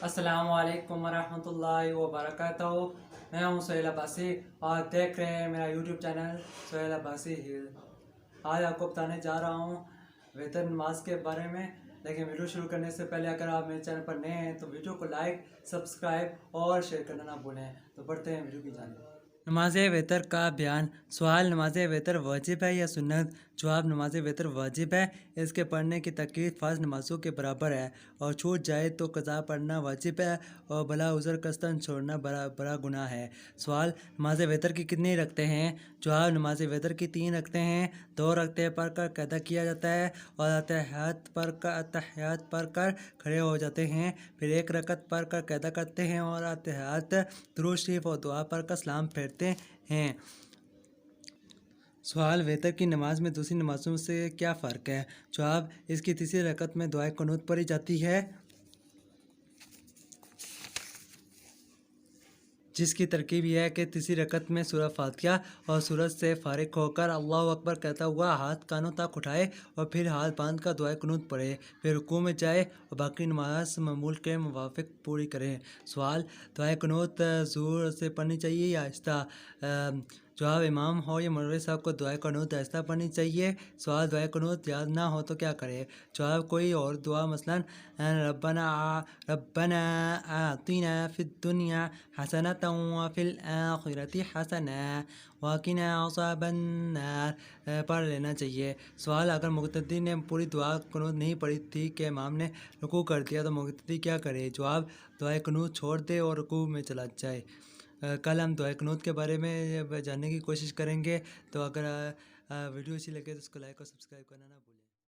अस्सलाम वालेकुम वरहमतुल्लाहि वबरकातुहू। मैं हूँ सोहेल अब्बासी और देख रहे हैं मेरा यूट्यूब चैनल सोहेल अब्बासी हिल। आज आपको बताने जा रहा हूँ वेतर नमाज के बारे में। लेकिन वीडियो शुरू करने से पहले अगर आप मेरे चैनल पर नए हैं तो वीडियो को लाइक, सब्सक्राइब और शेयर करना ना भूलें। तो बढ़ते हैं वीडियो की जानिब। नमाज वेतर का बयान। सवाल, नमाज वेतर वाजिब है या सुन्नत? जवाब, नमाज वेतर वाजिब है। इसके पढ़ने की तकलीफ फ़र्ज़ नमाज़ों के बराबर है और छूट जाए तो क़ज़ा पढ़ना वाजिब है और भला उज़र कस्तन छोड़ना बड़ा गुनाह है। सवाल, नमाज वेतर की कितनी रकतें हैं? जवाब, नमाज वेतर की 3 रकतें हैं। 2 रकतें पढ़ कर क़दा किया जाता है और अतहियात पढ़ कर खड़े हो जाते हैं। फिर 1 रकत पढ़ कर क़दा करते हैं और अतहियात, दुरूद शरीफ और दुआ पढ़ कर सलाम फेरते हैं। सवाल, वेतर की नमाज में दूसरी नमाज़ों से क्या फ़र्क है? जवाब, इसकी तीसरी रकत में दुआए कुनूत पढ़ी जाती है जिसकी तरकीब यह है कि तीसरी रकत में सूरह फातिहा और सूरत से फारिग होकर अल्लाहु अकबर कहता हुआ हाथ कानों तक उठाए और फिर हाथ बांध कर दुआए कुनूत पढ़े, फिर रुकू में जाए और बाकी नमाज मामूल के मुवाफ़िक पूरी करें। सवाल, दुआए कुनूत ज़ोर से पढ़नी चाहिए या आहिस्ता? जवाब, इमाम हो या मौलवी साहब को दुआए कुनूत आहिस्ता पढ़नी चाहिए। सवाल, दुआए कुनूत याद ना हो तो क्या करें? जवाब, कोई और दुआ मसलन रब्बना आतिना फिद दुनिया हसनतन व फिल आखिरति हसना व क़िना अज़ाबन्नार पढ़ लेना चाहिए। सवाल, अगर मुक़्तदी ने पूरी दुआ कुनूत नहीं पढ़ी थी कि इमाम ने रुकू कर दिया तो मुक़्तदी क्या करे? जवाब, दुआए कुनूत छोड़ दे और रुकू में चला जाए। कल हम दुआए कुनूत के बारे में जानने की कोशिश करेंगे। तो अगर वीडियो अच्छी लगे तो उसको लाइक और सब्सक्राइब करना ना भूलें।